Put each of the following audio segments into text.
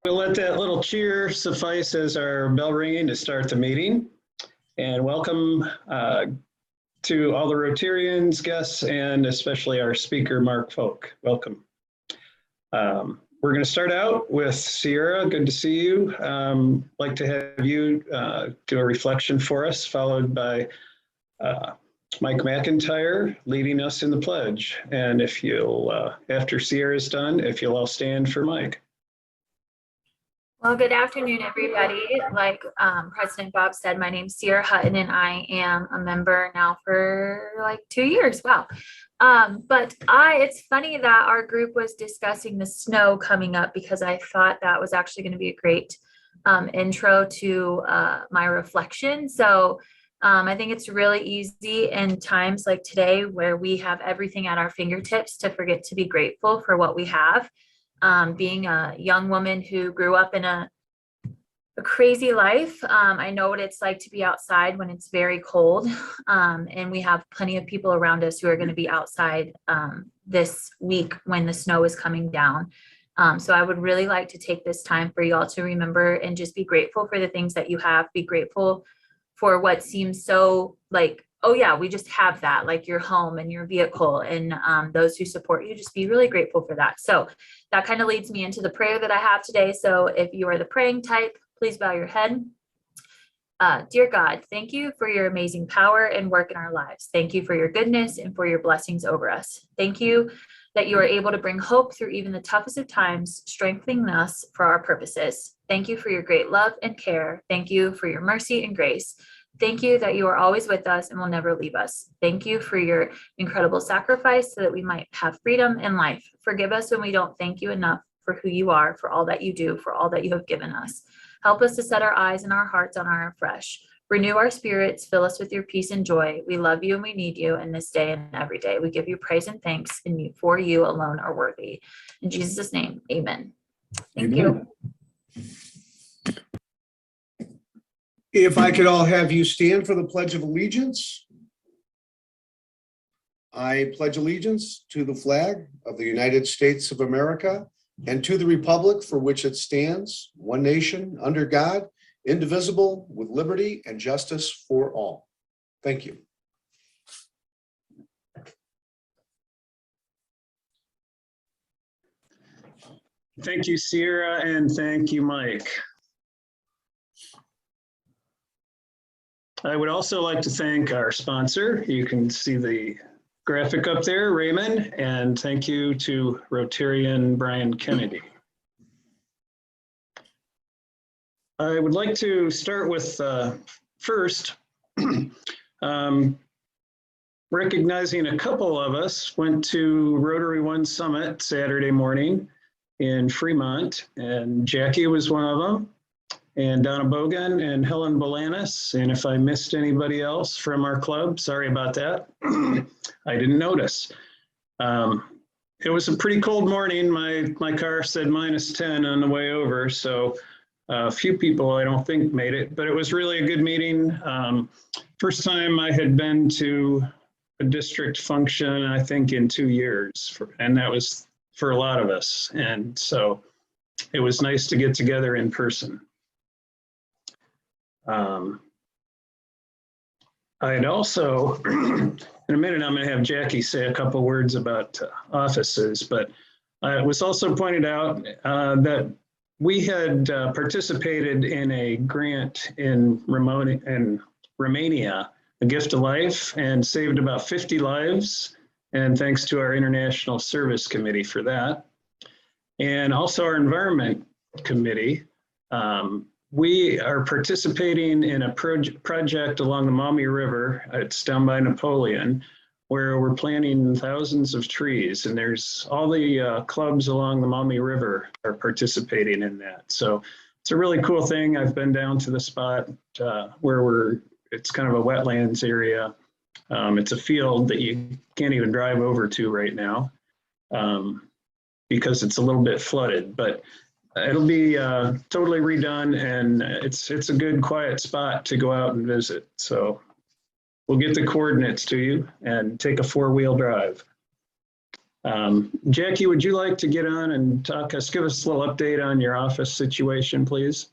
We'll let that little cheer suffice as our bell ringing to start the meeting. And welcome to all the Rotarians, guests, and especially our speaker, Marc Folk. Welcome. We're going to start out with Sierra. Good to see you. Like to have you do a reflection for us, followed by Mike McIntyre leading us in the pledge. And if you'll, after Sierra's done, if you'll all stand for Mike. Well, good afternoon, everybody. Like President Bob said, my name's Sierra Hutton, and I am a member now for like 2 years. Wow. But it's funny that our group was discussing the snow coming up because I thought that was actually going to be a great intro to my reflection. So I think it's really easy in times like today where we have everything at our fingertips to forget to be grateful for what we have. Being a young woman who grew up in a crazy life, I know what it's like to be outside when it's very cold, and we have plenty of people around us who are going to be outside this week when the snow is coming down. So I would really like to take this time for y'all to remember and just be grateful for the things that you have. Be grateful for what seems so like, oh yeah, we just have that, like your home and your vehicle and those who support you. Just be really grateful for that. So that kind of leads me into the prayer that I have today. So if you are the praying type, please bow your head. Dear God, thank you for your amazing power and work in our lives. Thank you for your goodness and for your blessings over us. Thank you that you are able to bring hope through even the toughest of times, strengthening us for our purposes. Thank you for your great love and care. Thank you for your mercy and grace. Thank you that you are always with us and will never leave us. Thank you for your incredible sacrifice so that we might have freedom and life. Forgive us when we don't thank you enough for who you are, for all that you do, for all that you have given us. Help us to set our eyes and our hearts on our fresh. Renew our spirits, fill us with your peace and joy. We love you and we need you in this day and every day. We give you praise and thanks, and for you alone are worthy. In Jesus' name, amen. Thank you. If I could all have you stand for the Pledge of Allegiance. I pledge allegiance to the flag of the United States of America and to the republic for which it stands, one nation, under God, indivisible, with liberty and justice for all. Thank you. Thank you, Sierra, and thank you, Mike. I would also like to thank our sponsor. You can see the graphic up there, Raymond, and thank you to Rotarian Brian Kennedy. I would like to start with first recognizing a couple of us went to Rotary One Summit Saturday morning in Fremont, and Jackie was one of them, and Donna Bogan and Helen Bolanis. And if I missed anybody else from our club, sorry about that. I didn't notice. It was a pretty cold morning. My car said -10 on the way over. So a few people I don't think made it, but it was really a good meeting. First time I had been to a district function, I think in 2 years, and that was for a lot of us. And so it was nice to get together in person. I'd also, in a minute, I'm going to have Jackie say a couple words about offices, but it was also pointed out that we had participated in a grant in Romania, A Gift of Life, and saved about 50 lives. And thanks to our International Service Committee for that. And also our Environment Committee. We are participating in a project along the Maumee River. It's down by Napoleon, where we're planting thousands of trees, and there's all the clubs along the Maumee River are participating in that. So it's a really cool thing. I've been down to the spot where it's kind of a wetlands area. It's a field that you can't even drive over to right now because it's a little bit flooded, but it'll be totally redone, and it's a good quiet spot to go out and visit. So we'll get the coordinates to you and take a 4-wheel drive. Jackie, would you like to get on and give us a little update on your office situation, please?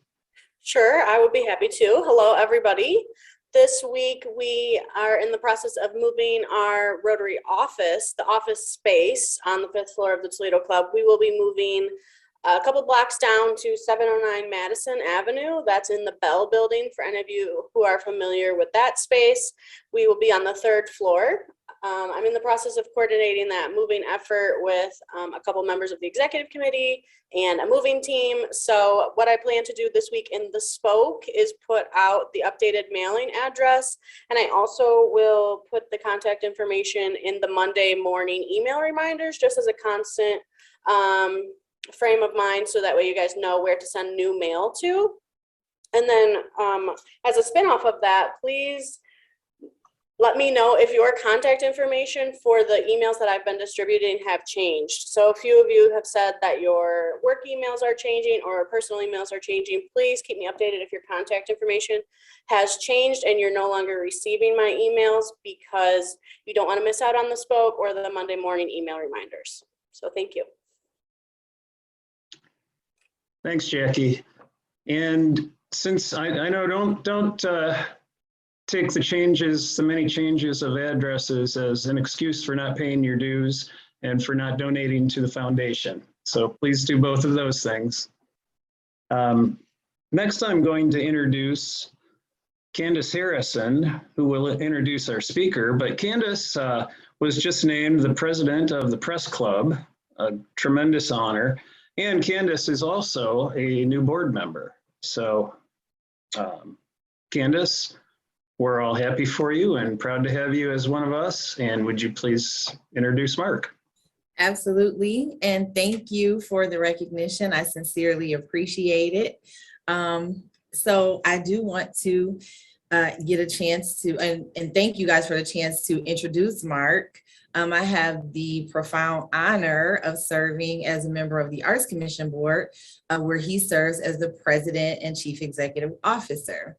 Sure, I would be happy to. Hello, everybody. This week, we are in the process of moving our Rotary office, the office space on the 5th floor of the Toledo Club. We will be moving a couple blocks down to 709 Madison Avenue. That's in the Bell Building. For any of you who are familiar with that space, we will be on the 3rd floor. I'm in the process of coordinating that moving effort with a couple members of the executive committee and a moving team. So what I plan to do this week in the Spoke is put out the updated mailing address. And I also will put the contact information in the Monday morning email reminders, just as a constant frame of mind, so that way you guys know where to send new mail to. And then as a spinoff of that, please let me know if your contact information for the emails that I've been distributing have changed. So a few of you have said that your work emails are changing or personal emails are changing. Please keep me updated if your contact information has changed and you're no longer receiving my emails, because you don't want to miss out on the Spoke or the Monday morning email reminders. So thank you. Thanks, Jackie. And since I know, don't take the many changes of addresses as an excuse for not paying your dues and for not donating to the foundation. So please do both of those things. Next, I'm going to introduce Candace Harrison, who will introduce our speaker. But Candace was just named the president of the Press Club, a tremendous honor. And Candace is also a new board member. So Candace, we're all happy for you and proud to have you as one of us. And would you please introduce Marc? Absolutely. And thank you for the recognition. I sincerely appreciate it. So I do want to get a chance to, and thank you guys for the chance to introduce Marc. I have the profound honor of serving as a member of the Arts Commission Board, where he serves as the president and chief executive officer.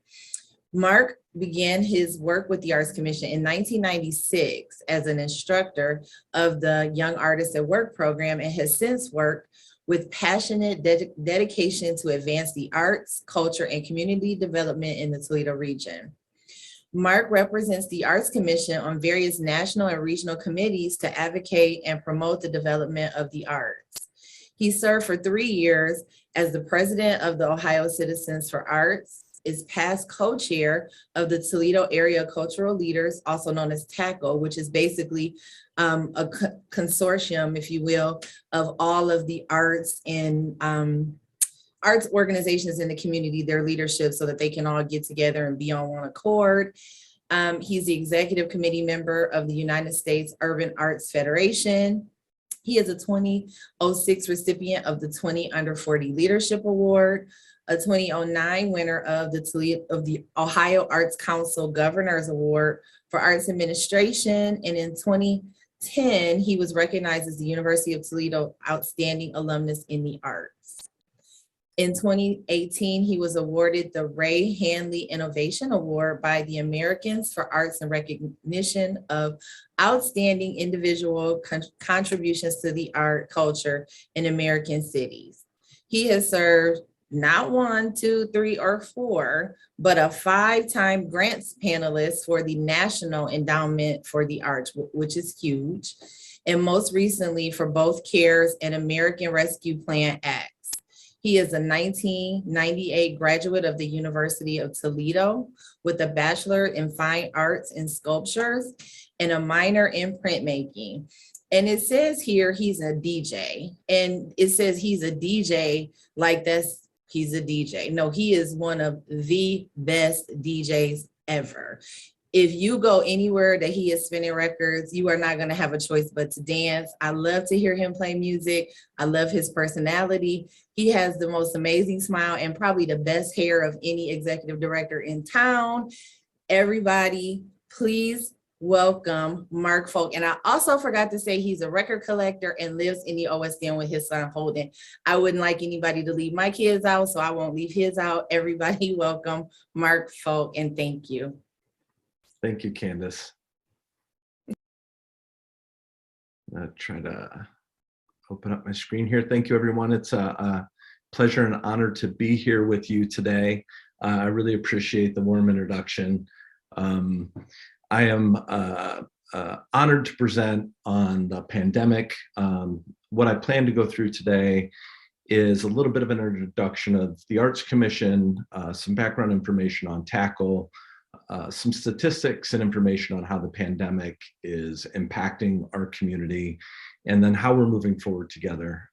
Marc began his work with the Arts Commission in 1996 as an instructor of the Young Artists at Work program, and has since worked with passionate dedication to advance the arts, culture, and community development in the Toledo region. Marc represents the Arts Commission on various national and regional committees to advocate and promote the development of the arts. He served for 3 years as the president of the Ohio Citizens for Arts, is past co-chair of the Toledo Area Cultural Leaders, also known as TACL, which is basically a consortium, if you will, of all of the arts and arts organizations in the community, their leadership, so that they can all get together and be on one accord. He's the executive committee member of the United States Urban Arts Federation. He is a 2006 recipient of the 20 Under 40 Leadership Award, a 2009 winner of the Ohio Arts Council Governor's Award for Arts Administration, and in 2010, he was recognized as the University of Toledo Outstanding Alumnus in the Arts. In 2018, he was awarded the Ray Hanley Innovation Award by the Americans for Arts and Recognition of Outstanding Individual Contributions to the Art Culture in American Cities. He has served not 1, 2, 3, or 4, but a 5-time grants panelist for the National Endowment for the Arts, which is huge, and most recently for both CARES and American Rescue Plan Acts. He is a 1998 graduate of the University of Toledo with a bachelor in fine arts and sculptures and a minor in printmaking. And it says here he's a DJ, and it says he's a DJ like he's a DJ. No, he is one of the best DJs ever. If you go anywhere that he is spinning records, you are not going to have a choice but to dance. I love to hear him play music. I love his personality. He has the most amazing smile and probably the best hair of any executive director in town. Everybody, please welcome Marc Folk. And I also forgot to say he's a record collector and lives in the OSN with his son Holden. I wouldn't like anybody to leave my kids out, so I won't leave his out. Everybody welcome Marc Folk, and thank you. Thank you, Candace. try to open up my screen here. Thank you, everyone. It's a pleasure and honor to be here with you today. I really appreciate the warm introduction. I am honored to present on the pandemic. What I plan to go through today is a little bit of an introduction of the Arts Commission, some background information on TACL, some statistics and information on how the pandemic is impacting our community, and then how we're moving forward together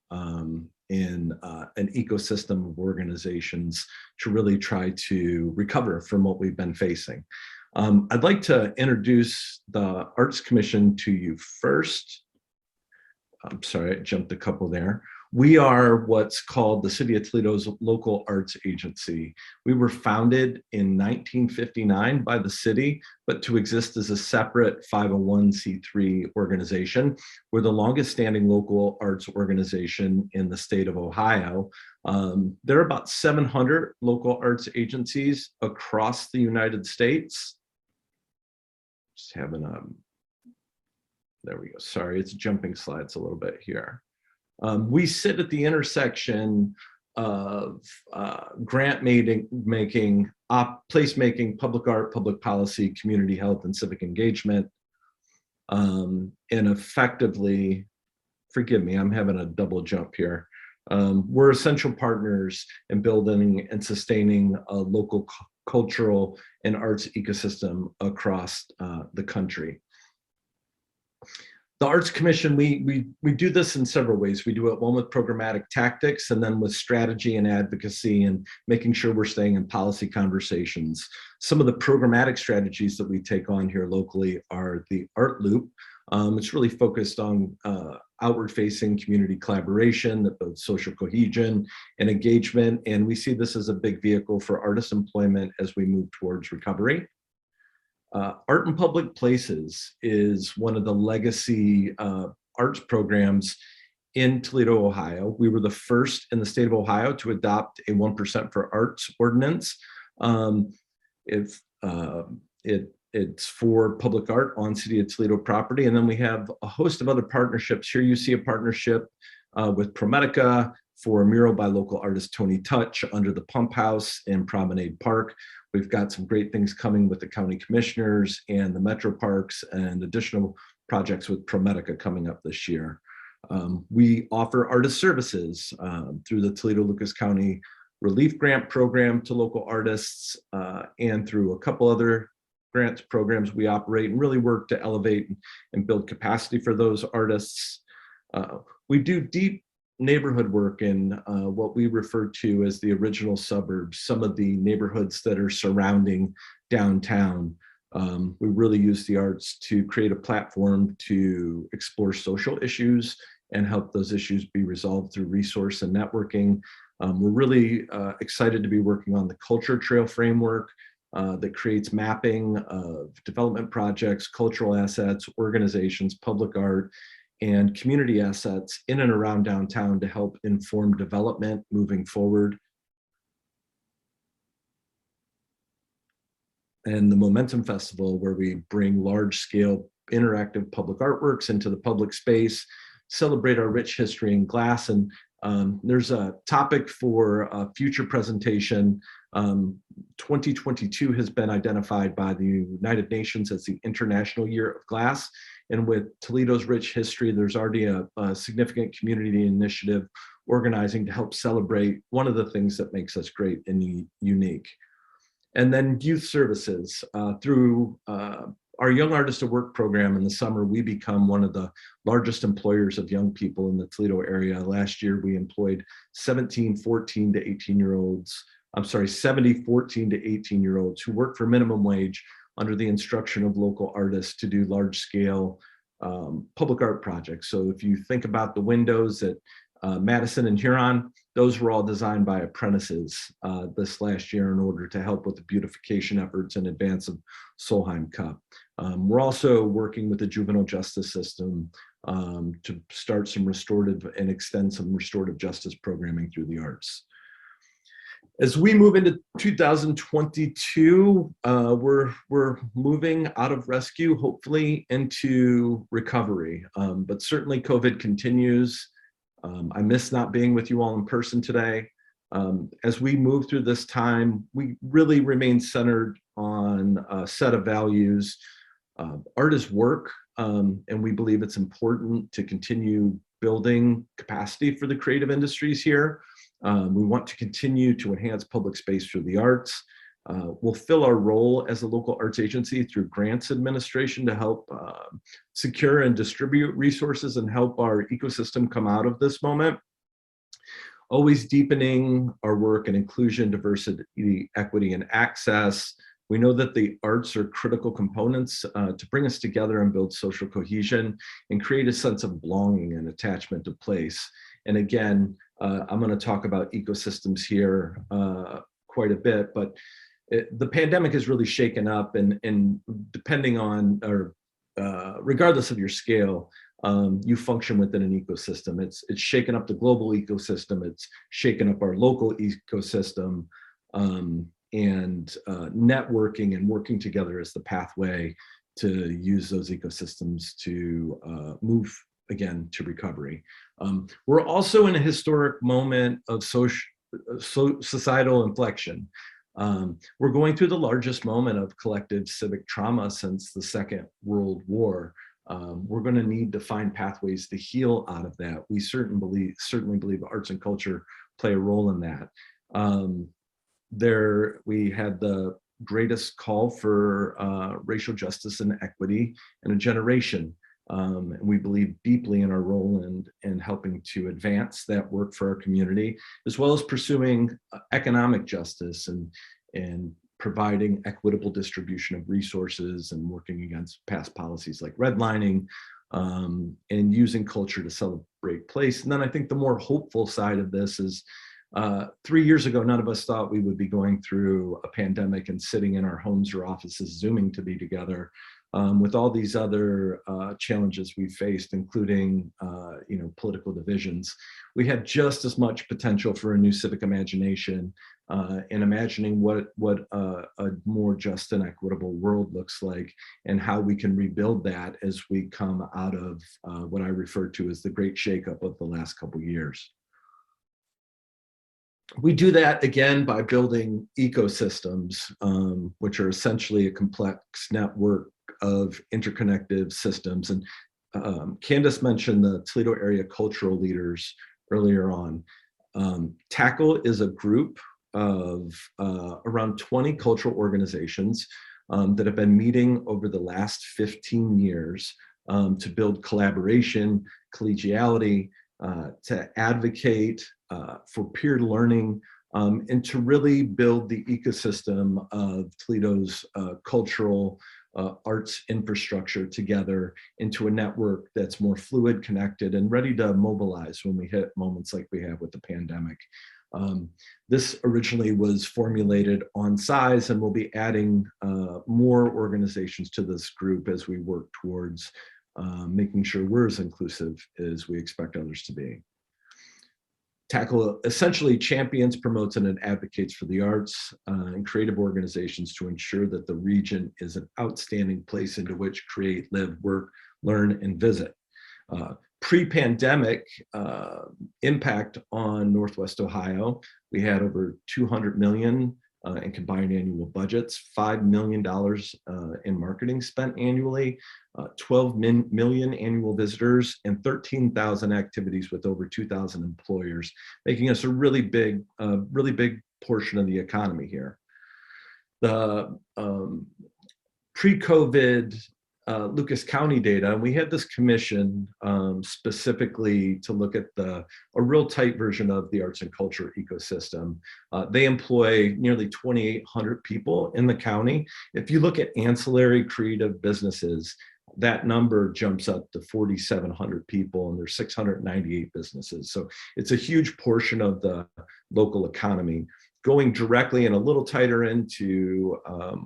in an ecosystem of organizations to really try to recover from what we've been facing. I'd like to introduce the Arts Commission to you first. I'm sorry, I jumped a couple there. We are what's called the City of Toledo's local arts agency. We were founded in 1959 by the city, but to exist as a separate 501c3 organization. We're the longest standing local arts organization in the state of Ohio. There are about 700 local arts agencies across the United States. Just having there we go. Sorry, it's jumping slides a little bit here. We sit at the intersection of grant making, placemaking, public art, public policy, community health, and civic engagement. And effectively, forgive me, I'm having a double jump here. We're essential partners in building and sustaining a local cultural and arts ecosystem across the country. The Arts Commission, we do this in several ways. We do it one with programmatic tactics, and then with strategy and advocacy and making sure we're staying in policy conversations. Some of the programmatic strategies that we take on here locally are the Art Loop. It's really focused on outward-facing community collaboration that builds social cohesion and engagement, and we see this as a big vehicle for artist employment as we move towards recovery. Art in Public Places is one of the legacy arts programs in Toledo, Ohio. We were the first in the state of Ohio to adopt a 1% for Arts ordinance. It's for public art on City of Toledo property. And then we have a host of other partnerships. Here you see a partnership with ProMedica for a mural by local artist Tony Touch under the Pump House in Promenade Park. We've got some great things coming with the county commissioners and the Metro Parks, and additional projects with ProMedica coming up this year. We offer artist services through the Toledo Lucas County Relief Grant Program to local artists, and through a couple other grants programs we operate and really work to elevate and build capacity for those artists. We do deep neighborhood work in what we refer to as the original suburbs, some of the neighborhoods that are surrounding downtown. We really use the arts to create a platform to explore social issues and help those issues be resolved through resource and networking. We're really excited to be working on the Culture Trail framework that creates mapping of development projects, cultural assets, organizations, public art, and community assets in and around downtown to help inform development moving forward. And the Momentum Festival, where we bring large-scale interactive public artworks into the public space, celebrate our rich history in glass. And there's a topic for a future presentation. 2022 has been identified by the United Nations as the International Year of Glass. And with Toledo's rich history, there's already a significant community initiative organizing to help celebrate one of the things that makes us great and unique. And then youth services. Through our Young Artist at Work program in the summer, we become one of the largest employers of young people in the Toledo area. Last year, we employed 70 14 to 18-year-olds who work for minimum wage under the instruction of local artists to do large-scale public art projects. So if you think about the windows at Madison and Huron, those were all designed by apprentices this last year in order to help with the beautification efforts in advance of Solheim Cup. We're also working with the juvenile justice system to start some restorative and extend some restorative justice programming through the arts. As we move into 2022, we're moving out of rescue, hopefully into recovery. But certainly COVID continues. I miss not being with you all in person today. As we move through this time, we really remain centered on a set of values. Art is work, and we believe it's important to continue building capacity for the creative industries here. We want to continue to enhance public space through the arts. We'll fill our role as a local arts agency through grants administration to help secure and distribute resources and help our ecosystem come out of this moment. Always deepening our work in inclusion, diversity, equity, and access. We know that the arts are critical components to bring us together and build social cohesion and create a sense of belonging and attachment to place. And again, I'm going to talk about ecosystems here quite a bit, but the pandemic has really shaken up, and depending on, or regardless of your scale, you function within an ecosystem. It's shaken up the global ecosystem. It's shaken up our local ecosystem, and networking and working together is the pathway to use those ecosystems to move again to recovery. We're also in a historic moment of societal inflection. We're going through the largest moment of collective civic trauma since the Second World War. We're going to need to find pathways to heal out of that. We certainly believe arts and culture play a role in that. We had the greatest call for racial justice and equity in a generation. And we believe deeply in our role in helping to advance that work for our community, as well as pursuing economic justice and providing equitable distribution of resources and working against past policies like redlining, and using culture to celebrate place. And then I think the more hopeful side of this is 3 years ago, none of us thought we would be going through a pandemic and sitting in our homes or offices, Zooming to be together. With all these other challenges we faced, including political divisions, we had just as much potential for a new civic imagination and imagining what a more just and equitable world looks like, and how we can rebuild that as we come out of what I refer to as the great shakeup of the last couple of years. We do that again by building ecosystems, which are essentially a complex network of interconnected systems. And Candace mentioned the Toledo Area Cultural Leaders earlier on. TACL is a group of around 20 cultural organizations that have been meeting over the last 15 years to build collaboration, collegiality, to advocate for peer learning, and to really build the ecosystem of Toledo's cultural arts infrastructure together into a network that's more fluid, connected, and ready to mobilize when we hit moments like we have with the pandemic. This originally was formulated on size, and we'll be adding more organizations to this group as we work towards making sure we're as inclusive as we expect others to be. TACL essentially champions, promotes, and advocates for the arts and creative organizations to ensure that the region is an outstanding place into which create, live, work, learn, and visit. Pre-pandemic impact on Northwest Ohio, we had over 200 million in combined annual budgets, $5 million in marketing spent annually, 12 million annual visitors, and 13,000 activities with over 2,000 employers, making us a really big portion of the economy here. The pre-COVID Lucas County data, and we had this commission specifically to look at a real tight version of the arts and culture ecosystem. They employ nearly 2,800 people in the county. If you look at ancillary creative businesses, that number jumps up to 4,700 people, and there's 698 businesses. So it's a huge portion of the local economy. Going directly and a little tighter into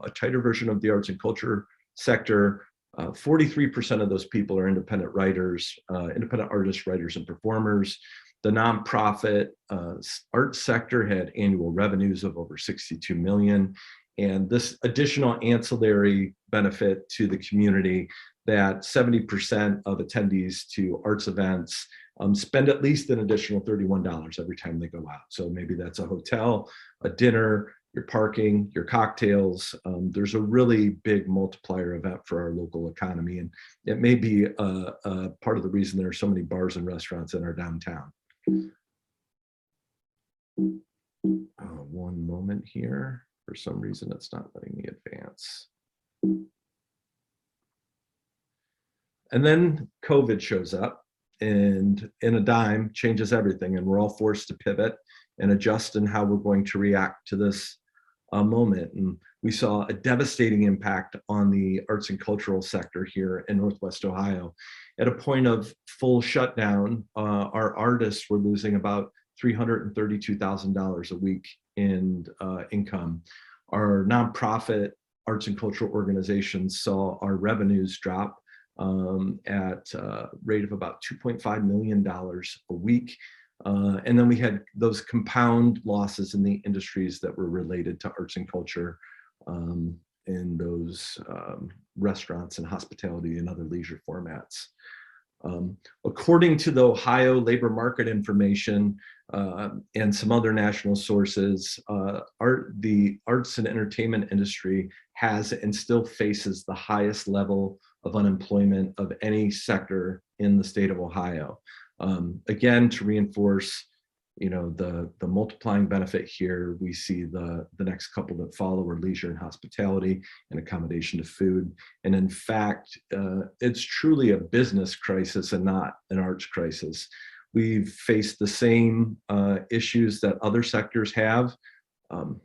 a tighter version of the arts and culture sector, 43% of those people are independent writers, independent artists, writers, and performers. The nonprofit arts sector had annual revenues of over 62 million. And this additional ancillary benefit to the community that 70% of attendees to arts events spend at least an additional $31 every time they go out. So maybe that's a hotel, a dinner, your parking, your cocktails. There's a really big multiplier event for our local economy. And it may be a part of the reason there are so many bars and restaurants in our downtown. One moment here. For some reason, it's not letting me advance. And then COVID shows up and in a dime changes everything. And we're all forced to pivot and adjust in how we're going to react to this moment. And we saw a devastating impact on the arts and cultural sector here in Northwest Ohio. At a point of full shutdown, our artists were losing about $332,000 a week in income. Our nonprofit arts and cultural organizations saw our revenues drop at a rate of about $2.5 million a week. And then we had those compound losses in the industries that were related to arts and culture in those restaurants and hospitality and other leisure formats. According to the Ohio labor market information and some other national sources, the arts and entertainment industry has and still faces the highest level of unemployment of any sector in the state of Ohio. Again, to reinforce, the multiplying benefit here, we see the next couple that follow are leisure and hospitality and accommodation to food. And in fact, it's truly a business crisis and not an arts crisis. We've faced the same issues that other sectors have.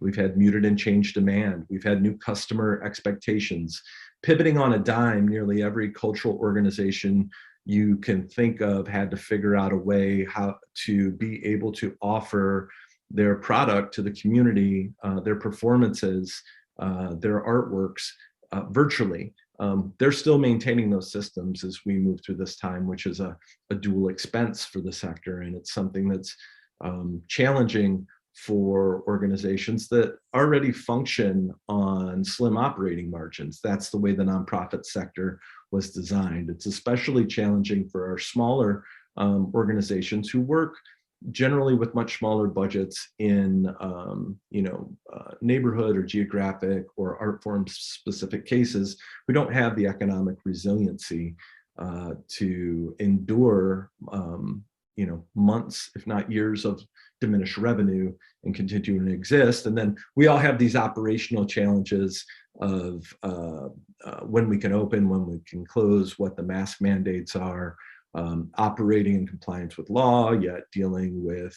We've had muted and changed demand. We've had new customer expectations. Pivoting on a dime, nearly every cultural organization you can think of had to figure out a way how to be able to offer their product to the community, their performances, their artworks virtually. They're still maintaining those systems as we move through this time, which is a dual expense for the sector. And it's something that's challenging for organizations that already function on slim operating margins. That's the way the nonprofit sector was designed. It's especially challenging for our smaller organizations who work generally with much smaller budgets in neighborhood or geographic or art form specific cases. We don't have the economic resiliency to endure months, if not years of diminished revenue and continuing to exist. And then we all have these operational challenges of when we can open, when we can close, what the mask mandates are, operating in compliance with law, yet dealing with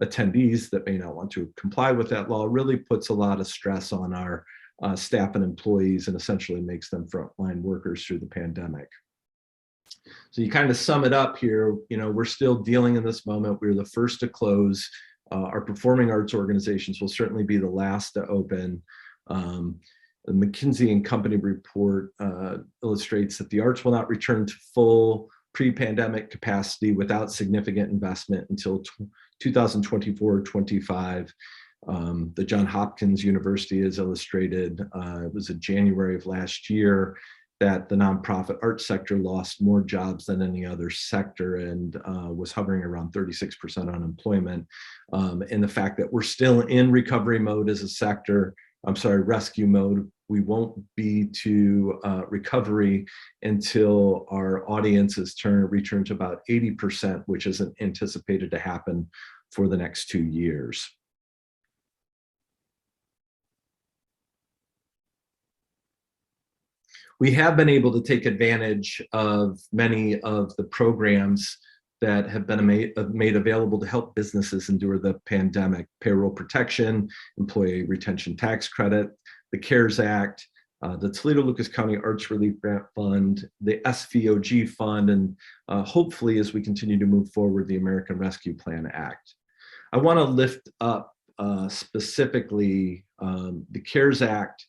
attendees that may not want to comply with that law really puts a lot of stress on our staff and employees and essentially makes them frontline workers through the pandemic. So you kind of sum it up here, we're still dealing in this moment. We're the first to close. Our performing arts organizations will certainly be the last to open. The McKinsey & Company report illustrates that the arts will not return to full pre-pandemic capacity without significant investment until 2024-25. The Johns Hopkins University has illustrated, it was in January of last year, that the nonprofit arts sector lost more jobs than any other sector and was hovering around 36% unemployment. And the fact that we're still in recovery mode as a sector, rescue mode, we won't be to recovery until our audiences return to about 80%, which isn't anticipated to happen for the next 2 years. We have been able to take advantage of many of the programs that have been made available to help businesses endure the pandemic: payroll protection, employee retention tax credit, the CARES Act, the Toledo Lucas County Arts Relief Grant Fund, the SVOG Fund, and hopefully as we continue to move forward, the American Rescue Plan Act. I want to lift up specifically the CARES Act.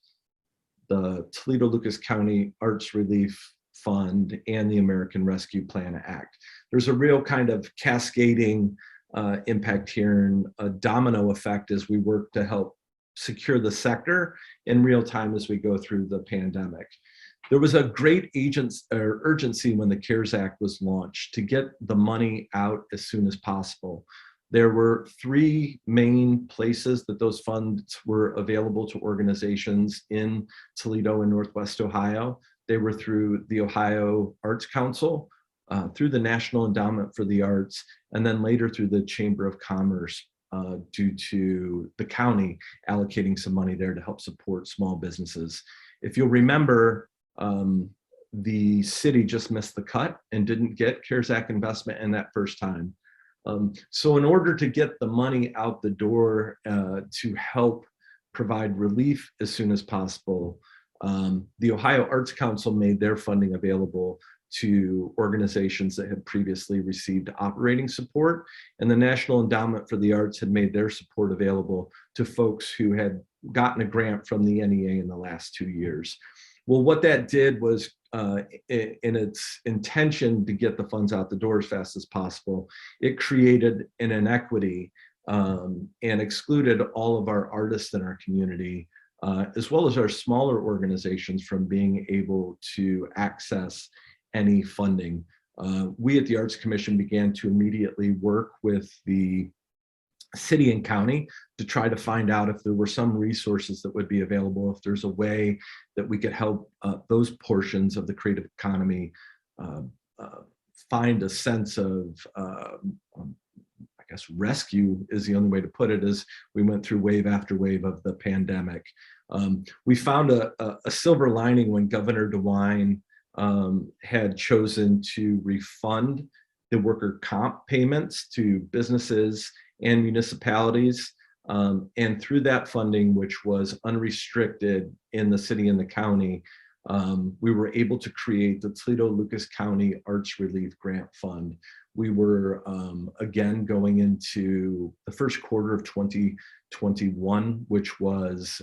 the Toledo Lucas County Arts Relief Fund and the American Rescue Plan Act. There's a real kind of cascading impact here and a domino effect as we work to help secure the sector in real time as we go through the pandemic. There was a great urgency when the CARES Act was launched to get the money out as soon as possible. There were 3 main places that those funds were available to organizations in Toledo and Northwest Ohio. They were through the Ohio Arts Council, through the National Endowment for the Arts, and then later through the Chamber of Commerce due to the county allocating some money there to help support small businesses. If you'll remember, the city just missed the cut and didn't get CARES Act investment in that first time. So in order to get the money out the door to help provide relief as soon as possible, the Ohio Arts Council made their funding available to organizations that had previously received operating support, and the National Endowment for the Arts had made their support available to folks who had gotten a grant from the NEA in the last 2 years. Well, what that did was, in its intention to get the funds out the door as fast as possible, it created an inequity and excluded all of our artists in our community, as well as our smaller organizations, from being able to access any funding. We at the Arts Commission began to immediately work with the city and county to try to find out if there were some resources that would be available, if there's a way that we could help those portions of the creative economy find a sense of, I guess rescue is the only way to put it, as we went through wave after wave of the pandemic. We found a silver lining when Governor DeWine had chosen to refund the worker comp payments to businesses and municipalities. And through that funding, which was unrestricted in the city and the county, we were able to create the Toledo Lucas County Arts Relief Grant Fund. We were, again, going into the first quarter of 2021, which was,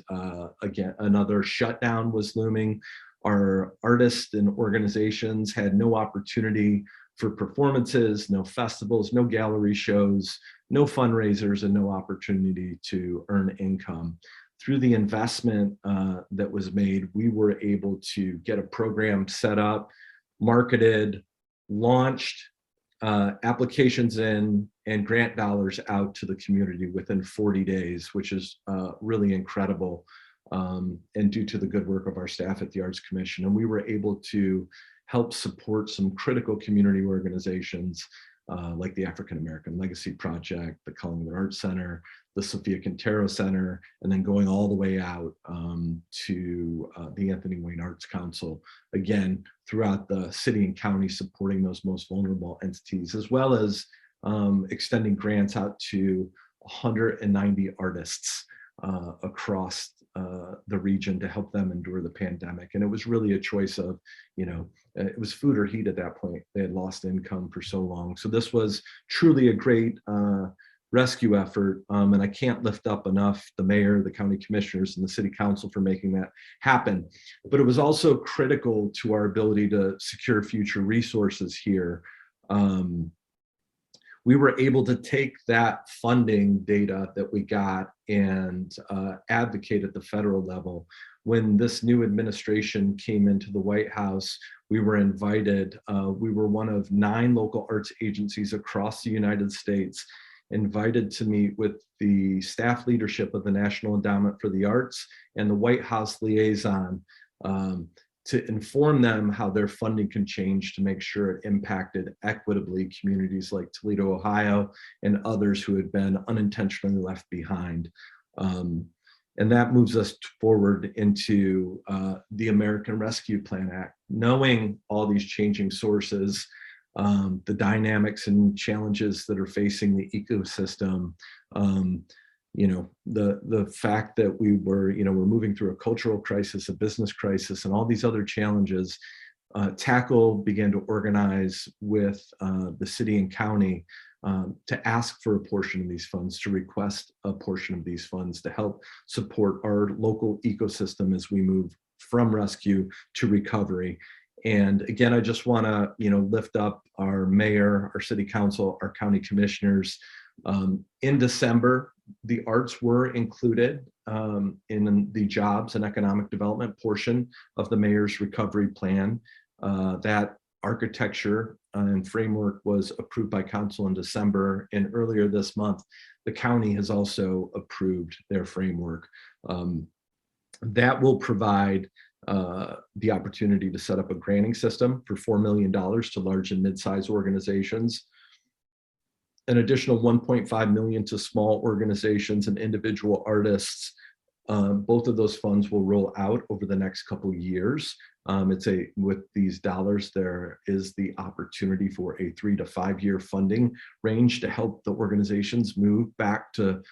again, another shutdown was looming. Our artists and organizations had no opportunity for performances, no festivals, no gallery shows, no fundraisers, and no opportunity to earn income. Through the investment that was made, we were able to get a program set up, marketed, launched, applications in, and grant dollars out to the community within 40 days, which is really incredible, and due to the good work of our staff at the Arts Commission. And we were able to help support some critical community organizations like the African American Legacy Project, the Collingwood Arts Center, the Sophia Quintero Center, and then going all the way out to the Anthony Wayne Arts Council, again, throughout the city and county, supporting those most vulnerable entities, as well as extending grants out to 190 artists across the region to help them endure the pandemic. And it was really a choice of, it was food or heat at that point. They had lost income for so long. So this was truly a great rescue effort. And I can't lift up enough the mayor, the county commissioners, and the city council for making that happen. But it was also critical to our ability to secure future resources here. We were able to take that funding data that we got and advocate at the federal level. When this new administration came into the White House, we were invited, we were one of 9 local arts agencies across the United States, invited to meet with the staff leadership of the National Endowment for the Arts and the White House liaison to inform them how their funding can change to make sure it impacted equitably communities like Toledo, Ohio, and others who had been unintentionally left behind. And that moves us forward into the American Rescue Plan Act. Knowing all these changing sources, the dynamics and challenges that are facing the ecosystem, the fact that we're moving through a cultural crisis, a business crisis, and all these other challenges, TACL began to organize with the city and county to ask for a portion of these funds, to request a portion of these funds to help support our local ecosystem as we move from rescue to recovery. And again, I just want to, lift up our mayor, our city council, our county commissioners. In December, the arts were included in the jobs and economic development portion of the mayor's recovery plan. That architecture and framework was approved by council in December, and earlier this month, the county has also approved their framework. That will provide the opportunity to set up a granting system for $4 million to large and mid-sized organizations, an additional $1.5 million to small organizations and individual artists. Both of those funds will roll out over the next couple of years. With these dollars, there is the opportunity for a 3 to 5 year funding range to help the organizations move back to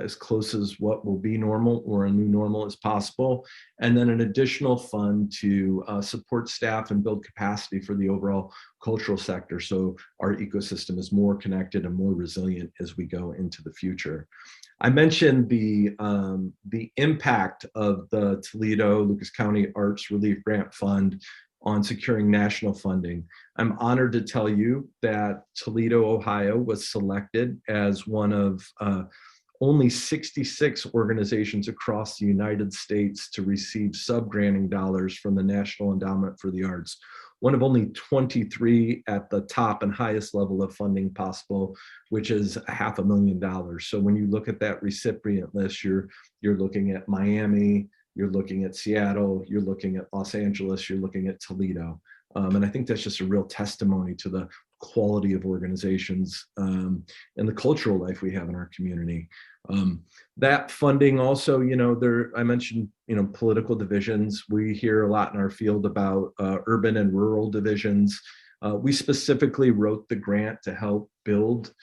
as close as what will be normal or a new normal as possible. And then an additional fund to support staff and build capacity for the overall cultural sector, so our ecosystem is more connected and more resilient as we go into the future. I mentioned the impact of the Toledo Lucas County Arts Relief Grant Fund on securing national funding. I'm honored to tell you that Toledo, Ohio was selected as one of only 66 organizations across the United States to receive sub-granting dollars from the National Endowment for the Arts. One of only 23 at the top and highest level of funding possible, which is $500,000. So when you look at that recipient list, you're looking at Miami, you're looking at Seattle, you're looking at Los Angeles, you're looking at Toledo. And I think that's just a real testimony to the quality of organizations and the cultural life we have in our community. That funding also, I mentioned, political divisions. We hear a lot in our field about urban and rural divisions. We specifically wrote the grant to help build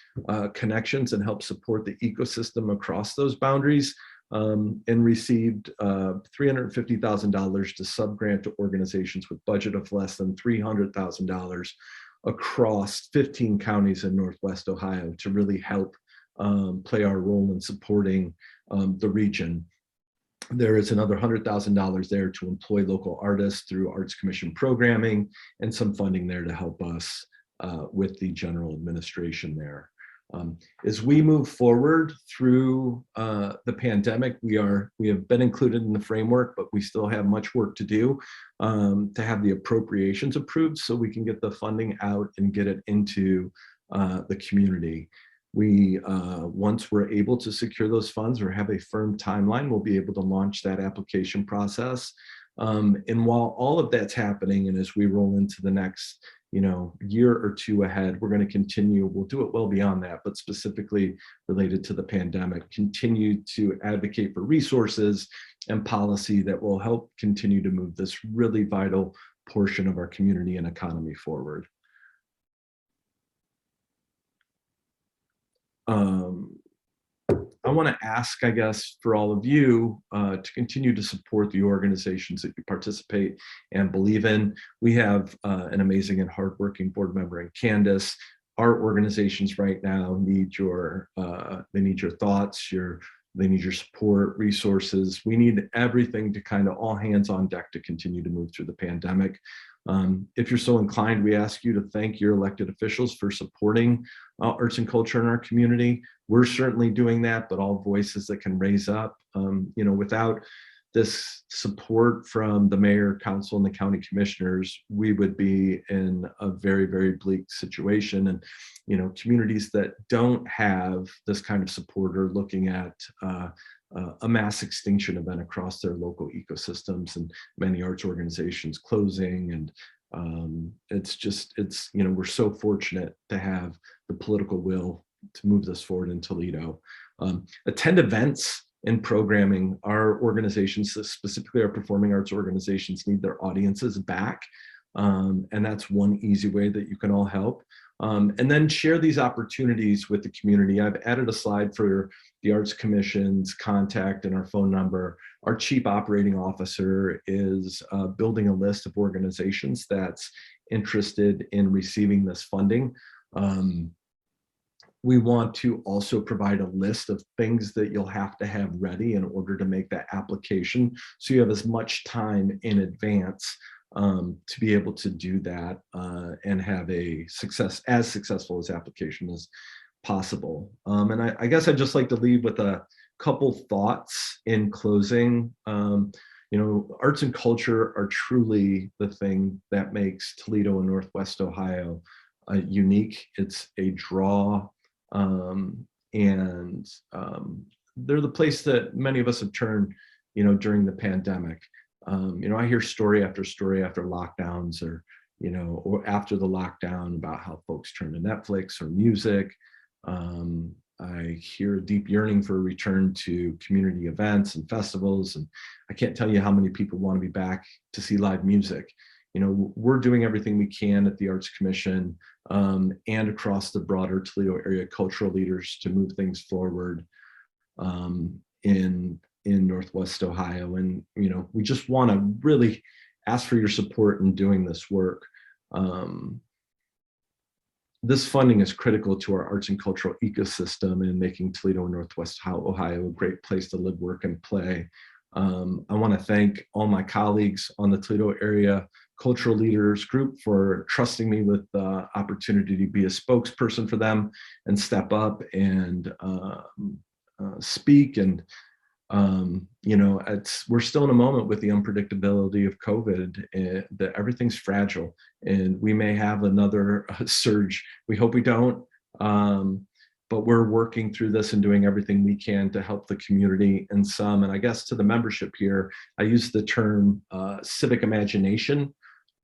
connections and help support the ecosystem across those boundaries, and received $350,000 to sub-grant to organizations with budget of less than $300,000 across 15 counties in Northwest Ohio to really help play our role in supporting the region. There is another $100,000 there to employ local artists through Arts Commission programming, and some funding there to help us with the general administration there. As we move forward through the pandemic, we have been included in the framework, but we still have much work to do to have the appropriations approved so we can get the funding out and get it into the community. We, once we're able to secure those funds or have a firm timeline, we'll be able to launch that application process. And while all of that's happening, and as we roll into the next year or two ahead, we're going to continue, we'll do it well beyond that, but specifically related to the pandemic, continue to advocate for resources and policy that will help continue to move this really vital portion of our community and economy forward. I want to ask, I guess, for all of you to continue to support the organizations that you participate and believe in. We have an amazing and hardworking board member in Candace. Our organizations right now need your thoughts, they need your support, resources. We need everything to kind of all hands on deck to continue to move through the pandemic. If you're so inclined, we ask you to thank your elected officials for supporting arts and culture in our community. We're certainly doing that, but all voices that can raise up, without this support from the mayor, council, and the county commissioners, we would be in a very, very bleak situation. And, communities that don't have this kind of support are looking at a mass extinction event across their local ecosystems, and many arts organizations closing. And we're so fortunate to have the political will to move this forward in Toledo. Attend events and programming. Our organizations, specifically our performing arts organizations, need their audiences back. And that's one easy way that you can all help. And then share these opportunities with the community. I've added a slide for the Arts Commission's contact and our phone number. Our Chief Operating Officer is building a list of organizations that's interested in receiving this funding. we want to also provide a list of things that you'll have to have ready in order to make that application. So you have as much time in advance to be able to do that and have a as successful as application as possible. And I guess I'd just like to leave with a couple thoughts in closing. Arts and culture are truly the thing that makes Toledo and Northwest Ohio unique. It's a draw, and they're the place that many of us have turned, during the pandemic. I hear story after lockdowns or after the lockdown about how folks turn to Netflix or music. I hear a deep yearning for a return to community events and festivals. And I can't tell you how many people want to be back to see live music. We're doing everything we can at the Arts Commission and across the broader Toledo Area Cultural Leaders to move things forward in Northwest Ohio. And, we just want to really ask for your support in doing this work. This funding is critical to our arts and cultural ecosystem and making Toledo and Northwest Ohio a great place to live, work, and play. I want to thank all my colleagues on the Toledo Area Cultural Leaders group for trusting me with the opportunity to be a spokesperson for them and step up and speak. And we're still in a moment with the unpredictability of COVID, that everything's fragile, and we may have another surge. We hope we don't, but we're working through this and doing everything we can to help the community in some. And I guess to the membership here, I used the term civic imagination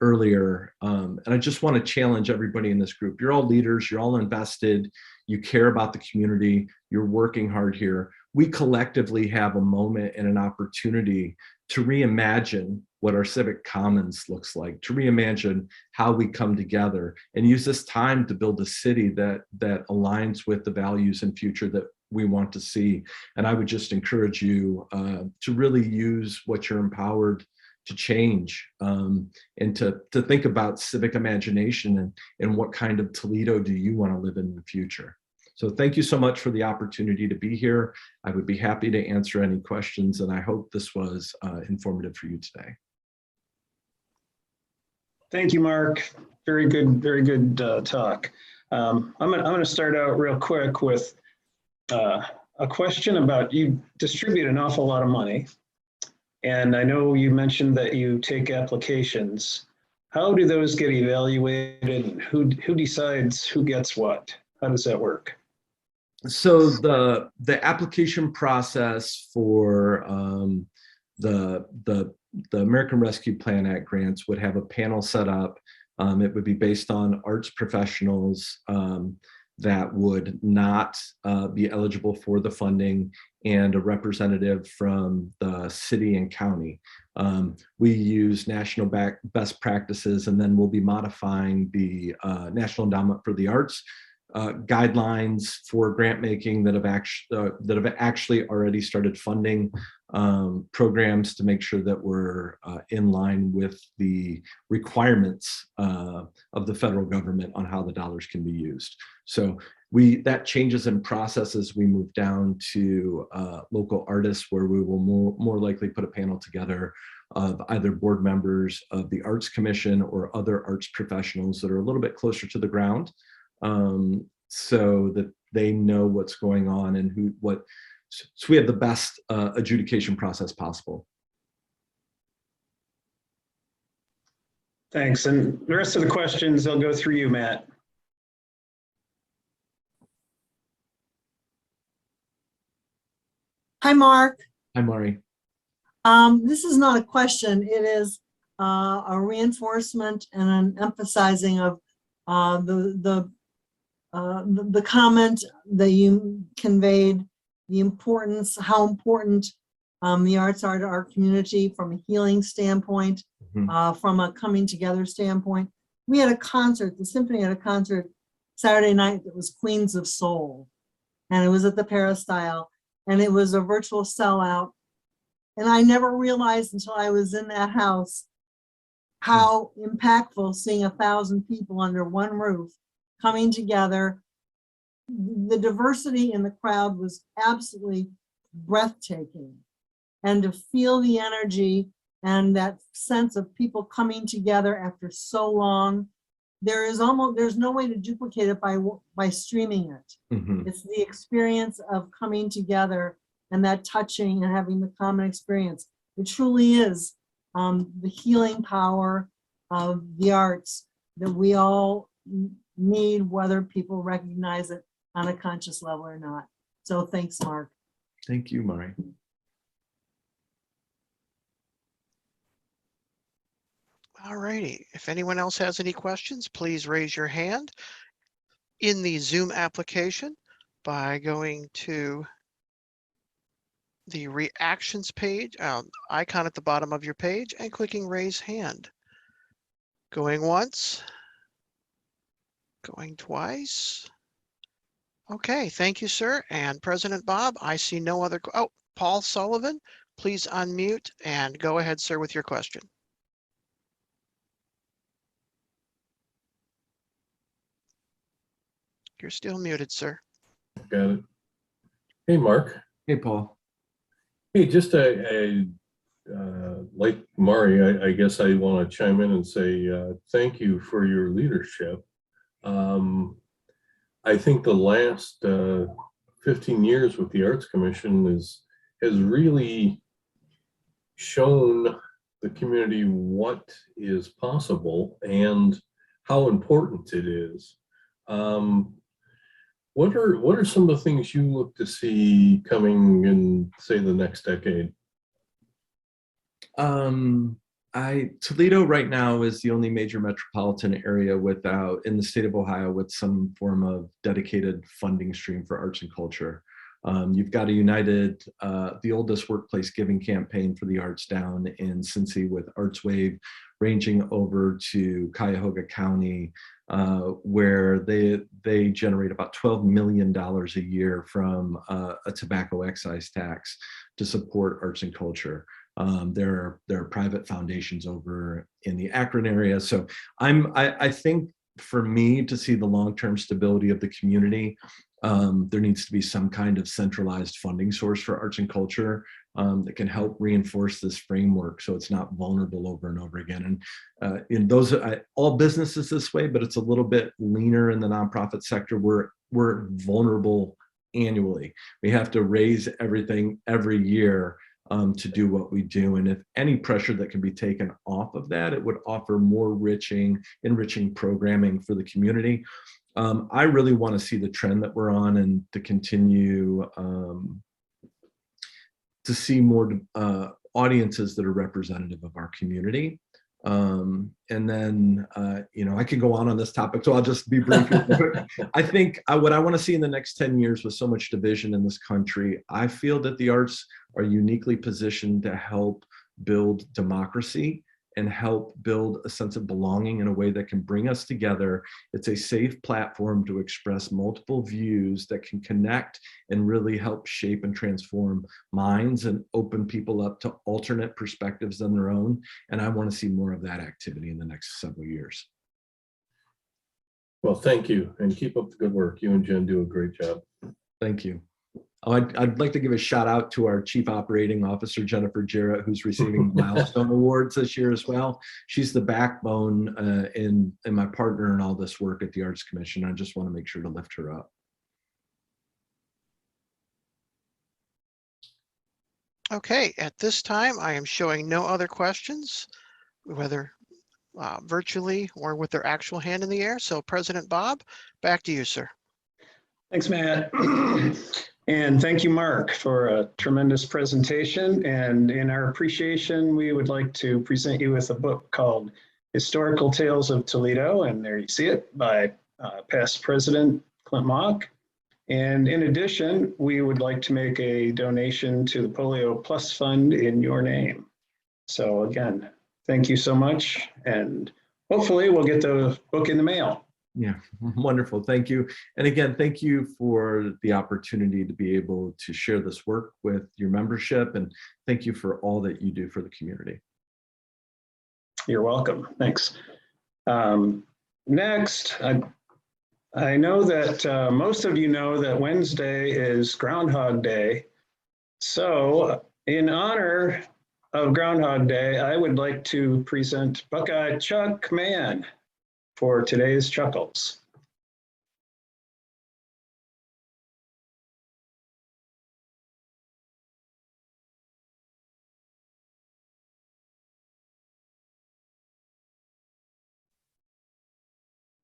earlier, and I just want to challenge everybody in this group. You're all leaders, you're all invested, you care about the community, you're working hard here. We collectively have a moment and an opportunity to reimagine what our civic commons looks like, to reimagine how we come together and use this time to build a city that aligns with the values and future that we want to see. And I would just encourage you to really use what you're empowered to change, and to think about civic imagination and what kind of Toledo do you want to live in the future. So thank you so much for the opportunity to be here. I would be happy to answer any questions, and I hope this was informative for you today. Thank you, Mark. Very good talk. I'm going to start out real quick with a question about, you distribute an awful lot of money. And I know you mentioned that you take applications. How do those get evaluated, and who decides who gets what? How does that work? So the application process for the American Rescue Plan Act grants would have a panel set up. It would be based on arts professionals that would not be eligible for the funding, and a representative from the city and county. We use national best practices, and then we'll be modifying the National Endowment for the Arts guidelines for grant making that have actually already started funding programs to make sure that we're in line with the requirements of the federal government on how the dollars can be used. So that changes in process as we move down to local artists, where we will more likely put a panel together of either board members of the Arts Commission or other arts professionals that are a little bit closer to the ground, so that they know what's going on and so we have the best adjudication process possible. Thanks. And the rest of the questions, I'll go through you, Matt. Hi, Mark. Hi, Mari. This is not a question. It is a reinforcement and an emphasizing of the comment that you conveyed, the importance, how important the arts are to our community from a healing standpoint, from a coming together standpoint. We had a concert, the symphony had a concert Saturday night that was Queens of Soul, and it was at the Peristyle, and it was a virtual sellout. And I never realized until I was in that house how impactful seeing 1,000 people under one roof coming together the diversity in the crowd was absolutely breathtaking. And to feel the energy and that sense of people coming together after so long, there's no way to duplicate it by streaming it. It's the experience of coming together and that touching and having the common experience. It truly is the healing power of the arts that we all need, whether people recognize it on a conscious level or not. So thanks, Mark. Thank you, Mari. All righty. If anyone else has any questions, please raise your hand in the Zoom application by going to the reactions page, icon at the bottom of your page, and clicking raise hand. Going once, going twice. Okay, thank you, sir. And President Bob, I see no other, oh, Paul Sullivan, please unmute and go ahead, sir, with your question. You're still muted, sir. Got it. Hey, Mark. Hey, Paul. Hey, just like Mari, I guess I want to chime in and say thank you for your leadership. I think the last 15 years with the Arts Commission has really shown the community what is possible and how important it is. What are some of the things you look to see coming in, say, the next decade? Toledo right now is the only major metropolitan area in the state of Ohio with some form of dedicated funding stream for arts and culture. You've got a united, the oldest workplace giving campaign for the arts down in Cincy with Arts Wave, ranging over to Cuyahoga County, where they generate about $12 million a year from a tobacco excise tax to support arts and culture. There are private foundations over in the Akron area. So I think for me to see the long-term stability of the community, there needs to be some kind of centralized funding source for arts and culture that can help reinforce this framework so it's not vulnerable over and over again. And in those, all businesses this way, but it's a little bit leaner in the nonprofit sector. We're vulnerable annually. We have to raise everything every year to do what we do. And if any pressure that can be taken off of that, it would offer more enriching programming for the community. I really want to see the trend that we're on and to continue to see more audiences that are representative of our community. And then, I could go on this topic, so I'll just be brief. I think what I want to see in the next 10 years with so much division in this country, I feel that the arts are uniquely positioned to help build democracy and help build a sense of belonging in a way that can bring us together. It's a safe platform to express multiple views that can connect and really help shape and transform minds and open people up to alternate perspectives than their own. And I want to see more of that activity in the next several years. Well, thank you, and keep up the good work. You and Jen do a great job. Thank you. I'd like to give a shout out to our Chief Operating Officer, Jennifer Jarrett, who's receiving milestone awards this year as well. She's the backbone and my partner in all this work at the Arts Commission. I just want to make sure to lift her up. Okay, at this time, I am showing no other questions, whether virtually or with their actual hand in the air. So President Bob, back to you, sir. Thanks, Matt. And thank you, Mark, for a tremendous presentation. And in our appreciation, we would like to present you with a book called Historical Tales of Toledo. And there you see it, by past President Clint Mock. And in addition, we would like to make a donation to the Polio Plus Fund in your name. So again, thank you so much. And hopefully we'll get the book in the mail. Yeah, wonderful. Thank you. And again, thank you for the opportunity to be able to share this work with your membership. And thank you for all that you do for the community. You're welcome. Thanks. Next, I know that most of you know that Wednesday is Groundhog Day. So in honor of Groundhog Day, I would like to present Buckeye Chuck Mann for today's Chuckles.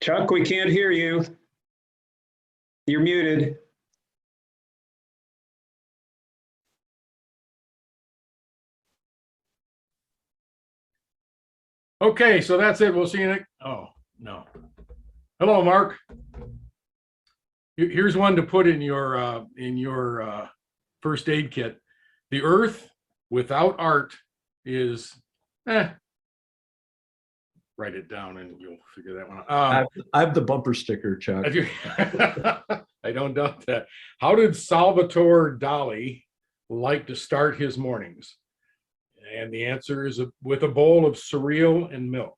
Chuck, we can't hear you. You're muted. Okay, so that's it. We'll see you next. Oh, no. Hello, Mark. Here's one to put in your first aid kit. The earth without art is, write it down and you'll figure that one out. I have the bumper sticker, Chuck. I don't doubt that. How did Salvatore Dali like to start his mornings? And the answer is with a bowl of cereal and milk.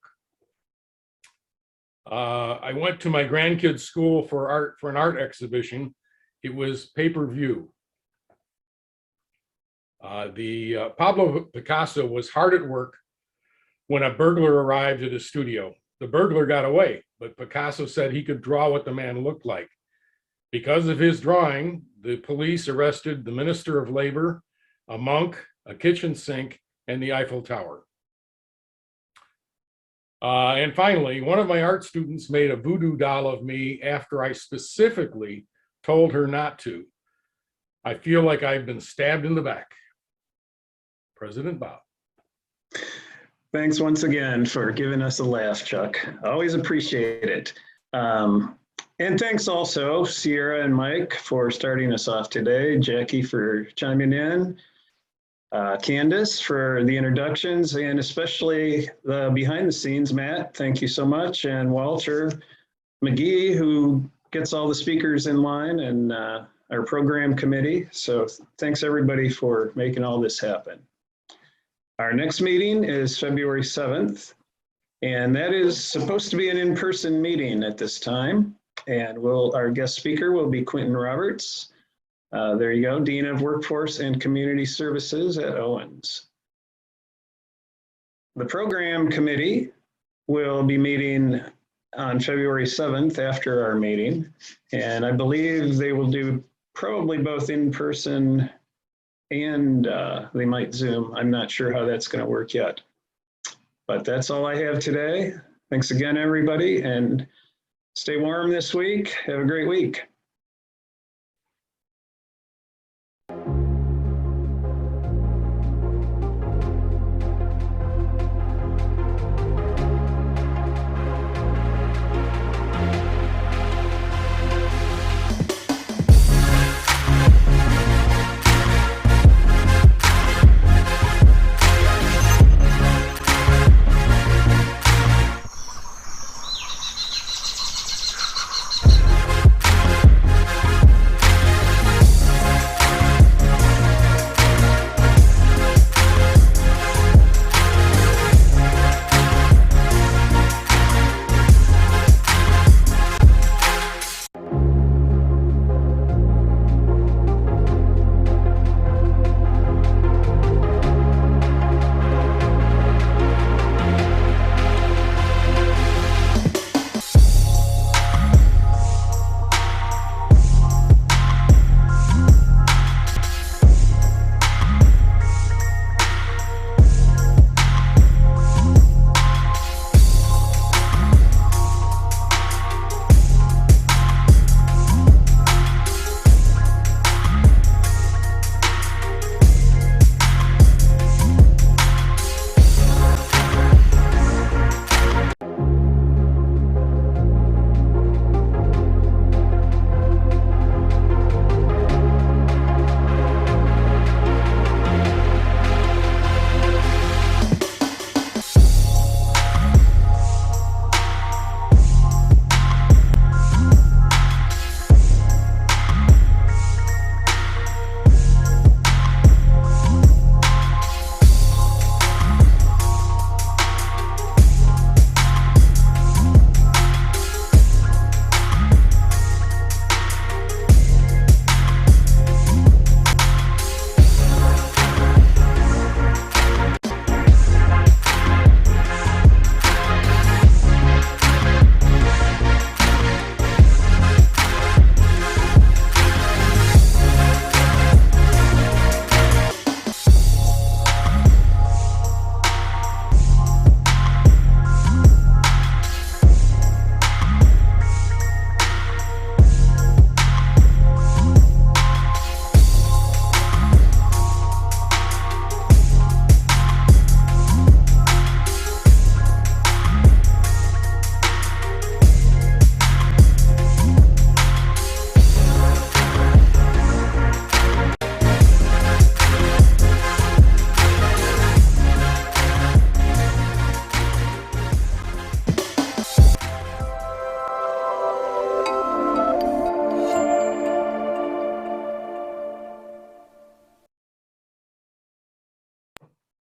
I went to my grandkids' school for an art exhibition. It was pay-per-view. Pablo Picasso was hard at work when a burglar arrived at his studio. The burglar got away, but Picasso said he could draw what the man looked like. Because of his drawing, the police arrested the Minister of Labor, a monk, a kitchen sink, and the Eiffel Tower. And finally, one of my art students made a voodoo doll of me after I specifically told her not to. I feel like I've been stabbed in the back. President Bob. Thanks once again for giving us a laugh, Chuck. Always appreciate it. And thanks also, Sierra and Mike, for starting us off today, Jackie for chiming in, Candace for the introductions, and especially the behind the scenes, Matt, thank you so much, and Walter McGee, who gets all the speakers in line, and our program committee. So thanks everybody for making all this happen. Our next meeting is February 7th, and that is supposed to be an in-person meeting at this time. And our guest speaker will be Quentin Roberts. There you go, Dean of Workforce and Community Services at Owens. The program committee will be meeting on February 7th after our meeting. And I believe they will do probably both in person and they might Zoom. I'm not sure how that's going to work yet. But that's all I have today. Thanks again, everybody, and stay warm this week. Have a great week.